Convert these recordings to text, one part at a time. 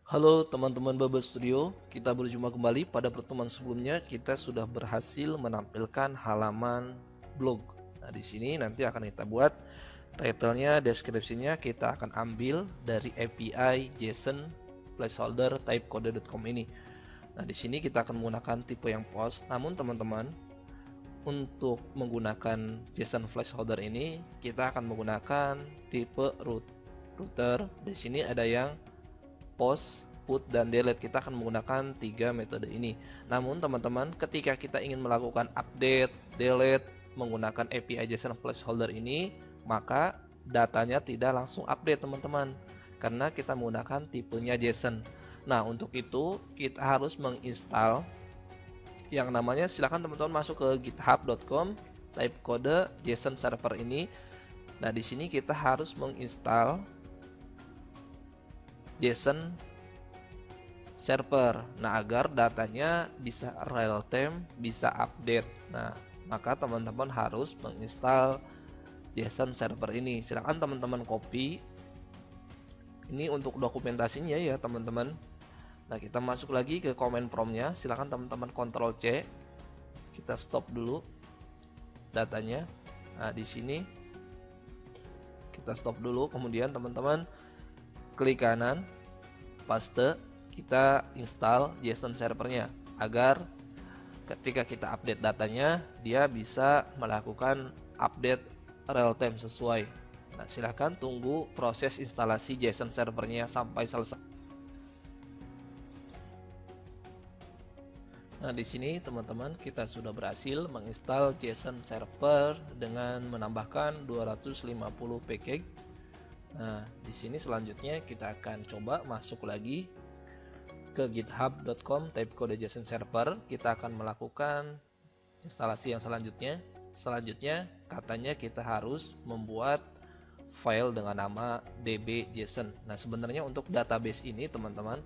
Halo teman-teman Baba Studio, kita berjumpa kembali. Pada pertemuan sebelumnya kita sudah berhasil menampilkan halaman blog. Nah, di sini nanti akan kita buat title-nya, deskripsinya kita akan ambil dari API JSON placeholder typecode.com ini. Nah, di sini kita akan menggunakan tipe yang post. Namun teman-teman, untuk menggunakan JSON placeholder ini kita akan menggunakan tipe router. Di sini ada yang post, put, dan delete. Kita akan menggunakan tiga metode ini. Namun teman-teman, ketika kita ingin melakukan update, delete menggunakan API JSON placeholder ini, maka datanya tidak langsung update teman-teman, karena kita menggunakan tipenya JSON. Nah, untuk itu kita harus menginstal yang namanya, silahkan teman-teman masuk ke github.com, type kode JSON server ini. Nah, di sini kita harus menginstal JSON server. Nah, agar datanya bisa real time, bisa update. Nah, maka teman-teman harus menginstal JSON server ini. Silahkan teman-teman copy. Ini untuk dokumentasinya ya, teman-teman. Nah, kita masuk lagi ke command prompt-nya. Silahkan teman-teman Ctrl C. Kita stop dulu datanya. Nah, di sini kita stop dulu. Kemudian teman-teman klik kanan, paste, kita install JSON servernya agar ketika kita update datanya dia bisa melakukan update real time sesuai. Nah, silahkan tunggu proses instalasi JSON servernya sampai selesai. Nah, di sini teman-teman kita sudah berhasil menginstal JSON server dengan menambahkan 250 package. Nah, di sini selanjutnya kita akan coba masuk lagi ke github.com, type kode JSON server. Kita akan melakukan instalasi yang selanjutnya. Selanjutnya katanya kita harus membuat file dengan nama db.json. Nah, sebenarnya untuk database ini teman-teman,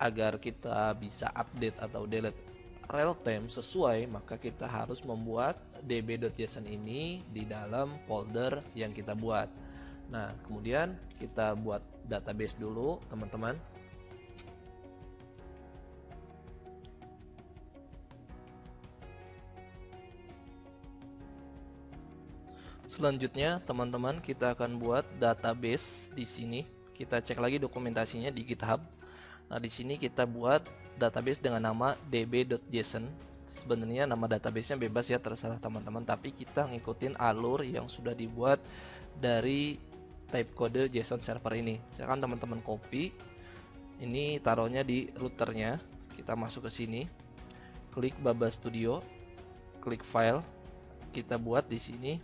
agar kita bisa update atau delete real time sesuai, maka kita harus membuat db.json ini di dalam folder yang kita buat. Nah, kemudian kita buat database dulu teman-teman. Selanjutnya teman-teman kita akan buat database di sini. Kita cek lagi dokumentasinya di GitHub. Nah, di sini kita buat database dengan nama db.json. Sebenarnya nama databasenya bebas ya, terserah teman-teman, tapi kita ngikutin alur yang sudah dibuat dari type kode JSON server ini. Silakan teman-teman copy. Ini taruhnya di routernya. Kita masuk ke sini. Klik Baba Studio, klik file. Kita buat di sini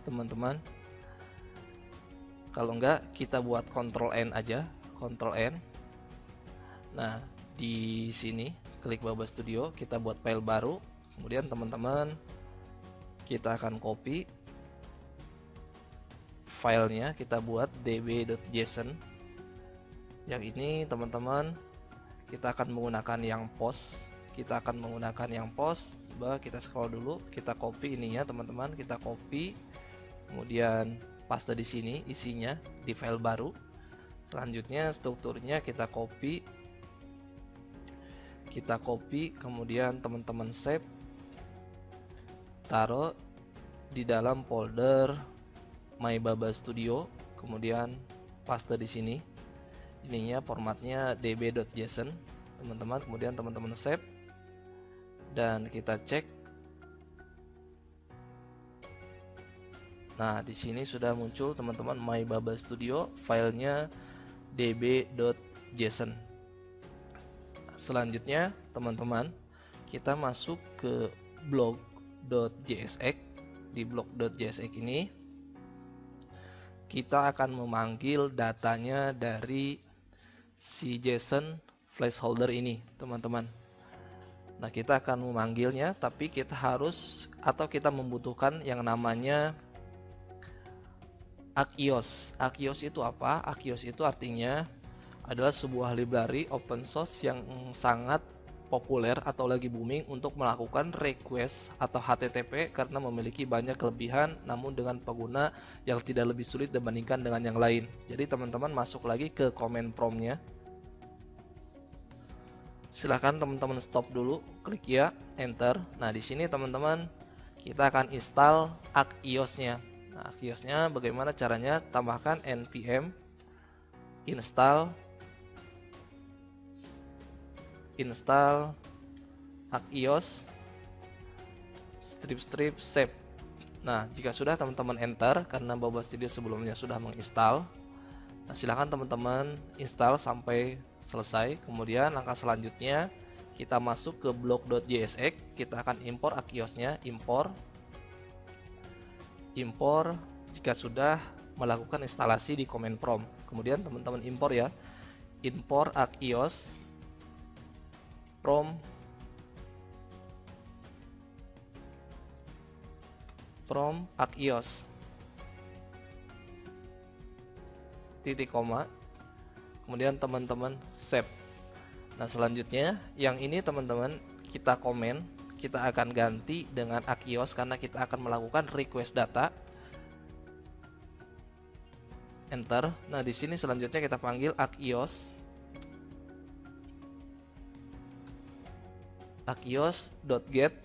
teman-teman. Kalau enggak kita buat Ctrl N aja, Ctrl N. Nah, di sini klik Baba Studio, kita buat file baru. Kemudian teman-teman kita akan copy filenya, kita buat db.json. Yang ini teman-teman kita akan menggunakan yang post. Kita akan menggunakan yang post. Kita scroll dulu, kita copy ininya teman-teman, kita copy. Kemudian paste di sini isinya di file baru. Selanjutnya strukturnya kita copy, kemudian teman-teman save, taruh di dalam folder My Baba Studio, kemudian paste di sini. Ininya formatnya db.json teman-teman. Kemudian teman-teman save dan kita cek. Nah, di sini sudah muncul teman-teman My Baba Studio, filenya db.json. Selanjutnya teman-teman kita masuk ke blog.jsx. Di blog.jsx ini kita akan memanggil datanya dari si JSON placeholder ini teman-teman. Nah, kita akan memanggilnya, tapi kita harus atau kita membutuhkan yang namanya Axios. Axios itu apa? Axios itu artinya adalah sebuah library open source yang sangat populer atau lagi booming untuk melakukan request atau HTTP karena memiliki banyak kelebihan namun dengan pengguna yang tidak lebih sulit dibandingkan dengan yang lain. Jadi teman-teman masuk lagi ke command prompt-nya. Silahkan teman-teman stop dulu, klik ya, enter. Nah, di sini teman-teman kita akan install ArcIOS-nya. Nah, ArcIOS-nya bagaimana caranya? Tambahkan npm install ArcIOS strip save. Nah, jika sudah teman-teman enter, karena Boba Studio sebelumnya sudah menginstal. Nah, silahkan teman-teman install sampai selesai. Kemudian langkah selanjutnya kita masuk ke blog.jsx. Kita akan impor ArcIOS-nya, impor. Jika sudah melakukan instalasi di command prompt. Kemudian teman-teman impor ya. Impor ArcIOS from ArcIOS titik koma, kemudian teman-teman save. Nah, selanjutnya yang ini teman-teman kita komen, kita akan ganti dengan ArcIOS karena kita akan melakukan request data. Enter. Nah, di sini selanjutnya kita panggil ArcIOS.get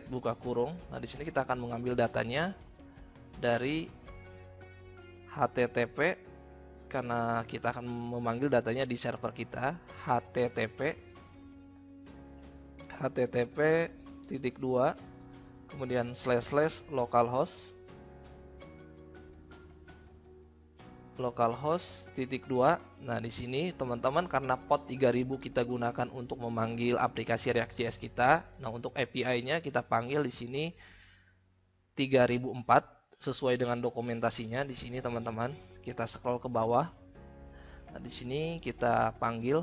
buka kurung. Nah, di sini kita akan mengambil datanya dari HTTP karena kita akan memanggil datanya di server kita. HTTP titik 2 kemudian localhost titik 2. Nah, di sini teman-teman karena port 3000 kita gunakan untuk memanggil aplikasi React.js kita. Nah, untuk API-nya kita panggil di sini 3004 sesuai dengan dokumentasinya. Di sini teman-teman kita scroll ke bawah. Nah, di sini kita panggil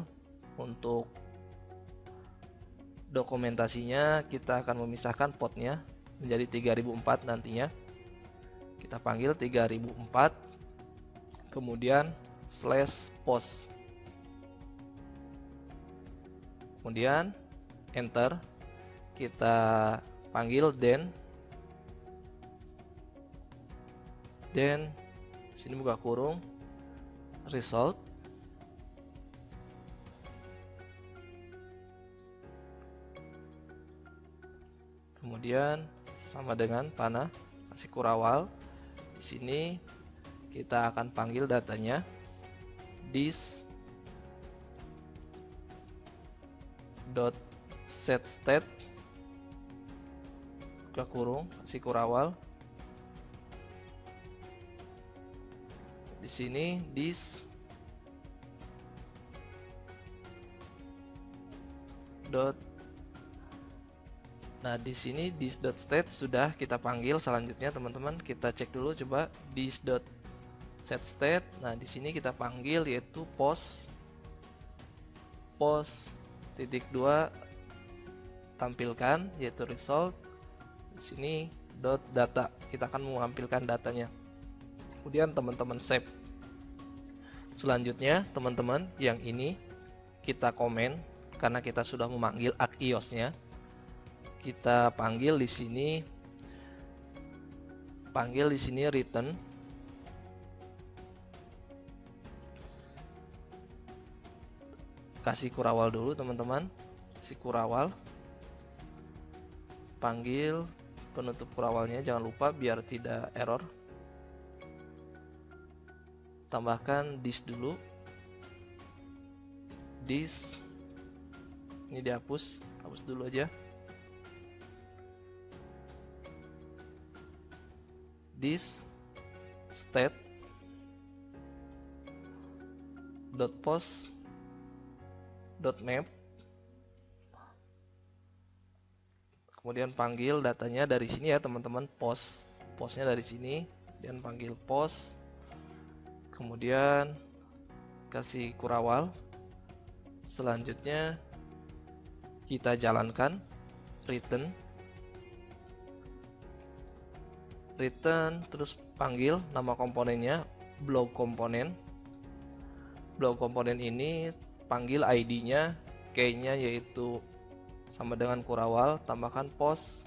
untuk dokumentasinya, kita akan memisahkan portnya menjadi 3004 nantinya. Kita panggil 3004 kemudian /post, kemudian enter. Kita panggil then sini buka kurung result, kemudian sama dengan panah kasih kurawal. Di sini kita akan panggil datanya this.setState buka kurung kasih kurawal. Di sini this dot. Nah, di sini this.state sudah kita panggil. Selanjutnya teman-teman kita cek dulu coba this.setState. Nah, di sini kita panggil yaitu post titik 2 tampilkan yaitu result. Di sini .data, kita akan mengampilkan datanya. Kemudian teman-teman save. Selanjutnya teman-teman yang ini kita komen karena kita sudah memanggil ArcIOS-nya. Kita panggil di sini return. Kasih kurawal dulu teman-teman. Kasih kurawal. Panggil penutup kurawalnya, jangan lupa biar tidak error. Tambahkan this dulu. This ini dihapus, hapus dulu aja. This state .post .map, kemudian panggil datanya dari sini ya teman-teman, postnya dari sini, dan panggil post, kemudian kasih kurawal. Selanjutnya kita jalankan return, terus panggil nama komponennya blog komponen. Blog komponen ini panggil ID-nya, key-nya yaitu sama dengan kurawal, tambahkan post.id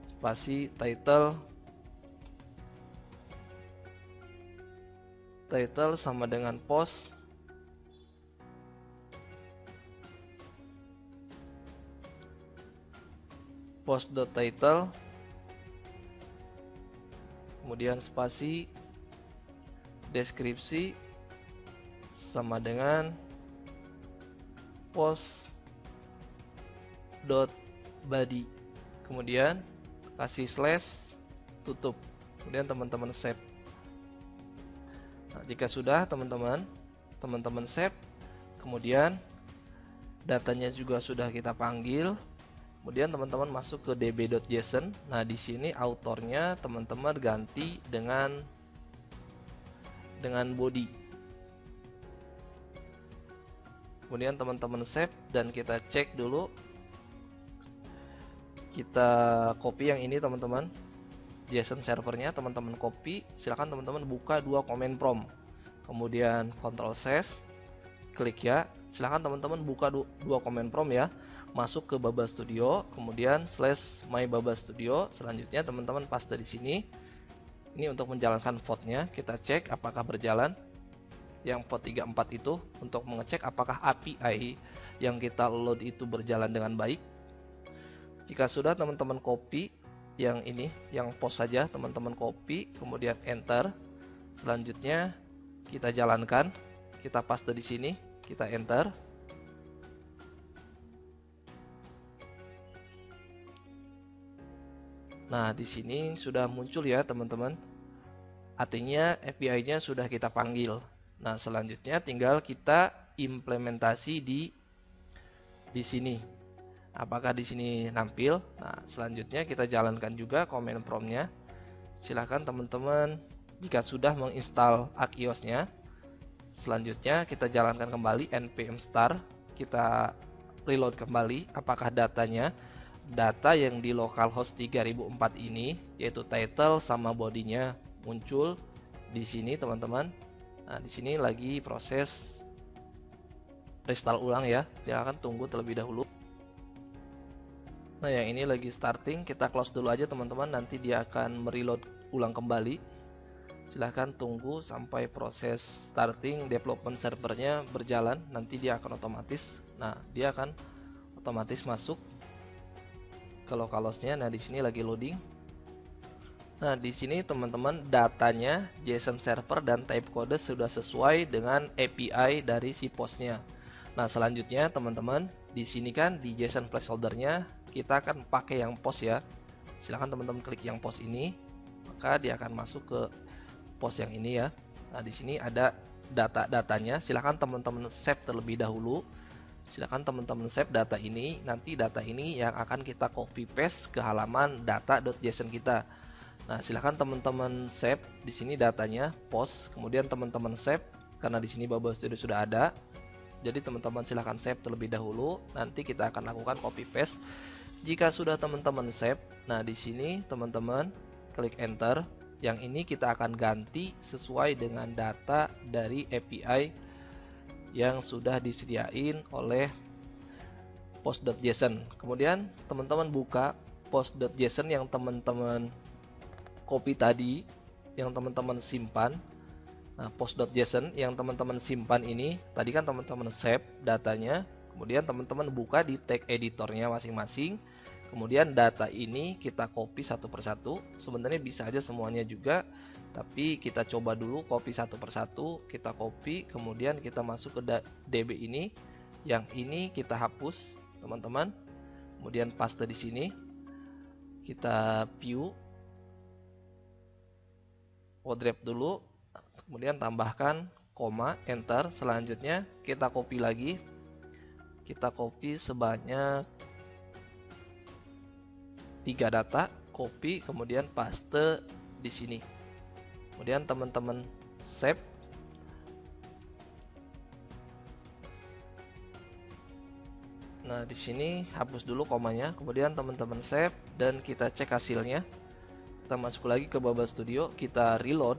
spasi title title sama dengan post post.title, kemudian spasi, deskripsi sama dengan post.body, kemudian kasih slash, tutup, kemudian teman-teman save. Nah, jika sudah teman-teman save, kemudian datanya juga sudah kita panggil, kemudian teman-teman masuk ke db.json. Nah, di sini autornya teman-teman ganti dengan body. Kemudian teman-teman save dan kita cek dulu. Kita copy yang ini teman-teman. JSON servernya teman-teman copy, silahkan teman-teman buka dua command prompt, kemudian Ctrl C, klik ya, silahkan teman-teman buka dua command prompt ya, masuk ke Baba Studio, kemudian /my_baba_studio, selanjutnya teman-teman paste di sini. Ini untuk menjalankan vote-nya, kita cek apakah berjalan. Yang vote 34 itu untuk mengecek apakah API yang kita load itu berjalan dengan baik. Jika sudah, teman-teman copy yang ini, yang post saja teman-teman copy, kemudian enter. Selanjutnya kita jalankan, kita paste di sini, kita enter. Nah, di sini sudah muncul ya teman-teman. Artinya API-nya sudah kita panggil. Nah, selanjutnya tinggal kita implementasi di sini. Apakah di sini nampil? Nah, selanjutnya kita jalankan juga command prompt-nya. Silahkan teman-teman jika sudah menginstal Axios-nya. Selanjutnya kita jalankan kembali npm start. Kita reload kembali apakah datanya, data yang di localhost 3004 ini, yaitu title sama bodinya muncul di sini teman-teman. Nah, di sini lagi proses restart ulang ya. Silahkan tunggu terlebih dahulu. Nah, yang ini lagi starting, kita close dulu aja teman-teman, nanti dia akan mereload ulang kembali. Silahkan tunggu sampai proses starting development servernya berjalan, nanti dia akan otomatis. Nah, dia akan otomatis masuk ke localhost-nya. Nah, di sini lagi loading. Nah, di sini teman-teman datanya JSON server dan type code sudah sesuai dengan API dari si postnya. Nah, selanjutnya teman-teman di sini kan di JSON placeholder-nya kita akan pakai yang post ya. Silahkan teman-teman klik yang post ini, maka dia akan masuk ke post yang ini ya. Nah, di sini ada data-datanya. Silahkan teman-teman save terlebih dahulu. Silahkan teman-teman save data ini. Nanti data ini yang akan kita copy paste ke halaman data.json kita. Nah, silahkan teman-teman save di sini datanya post. Kemudian teman-teman save karena di sini Baba Studio sudah ada. Jadi teman-teman silahkan save terlebih dahulu. Nanti kita akan lakukan copy paste. Jika sudah teman-teman save, nah di sini teman-teman klik enter. Yang ini kita akan ganti sesuai dengan data dari API yang sudah disediain oleh post.json. Kemudian teman-teman buka post.json yang teman-teman copy tadi, yang teman-teman simpan. Nah, post.json yang teman-teman simpan ini, tadi kan teman-teman save datanya, kemudian teman-teman buka di tag editornya masing-masing. Kemudian data ini kita copy satu persatu. Sebenarnya bisa aja semuanya juga, tapi kita coba dulu copy satu persatu. Kita copy, kemudian kita masuk ke DB ini. Yang ini kita hapus, teman-teman. Kemudian paste di sini. Kita view, odrep dulu. Kemudian tambahkan koma, enter. Selanjutnya kita copy lagi. Kita copy sebanyak 3 data, copy, kemudian paste di sini. Kemudian teman-teman save. Nah, di sini hapus dulu komanya, kemudian teman-teman save dan kita cek hasilnya. Kita masuk lagi ke Baba Studio, kita reload.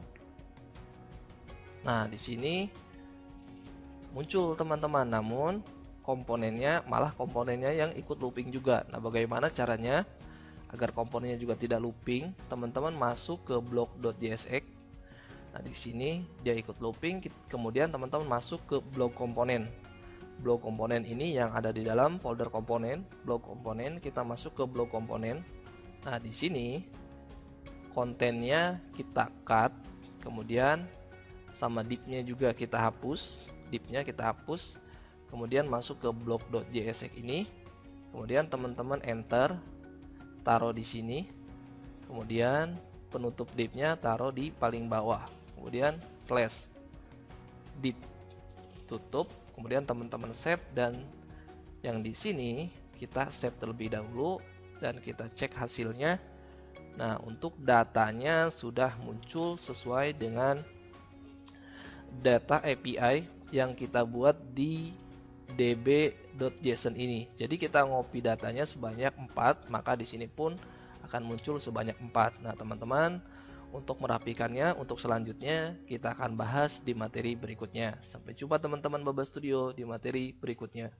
Nah, di sini muncul teman-teman, namun komponennya malah komponennya yang ikut looping juga. Nah, bagaimana caranya agar komponennya juga tidak looping? Teman-teman masuk ke block.jsx. Nah, di sini dia ikut looping, kemudian teman-teman masuk ke blok komponen. Blok komponen ini yang ada di dalam folder komponen. Blok komponen, kita masuk ke blok komponen. Nah, di sini kontennya kita cut, kemudian sama div-nya juga kita hapus. Div-nya kita hapus, kemudian masuk ke blok.jsx ini. Kemudian teman-teman enter, taruh di sini. Kemudian penutup div-nya taruh di paling bawah. Kemudian slash div, tutup. Kemudian teman-teman save, dan yang di sini kita save terlebih dahulu dan kita cek hasilnya. Nah, untuk datanya sudah muncul sesuai dengan data API yang kita buat di db.json ini. Jadi kita ngopi datanya sebanyak 4, maka di sini pun akan muncul sebanyak 4. Nah, teman-teman, untuk merapikannya, untuk selanjutnya kita akan bahas di materi berikutnya. Sampai jumpa teman-teman Baba Studio di materi berikutnya.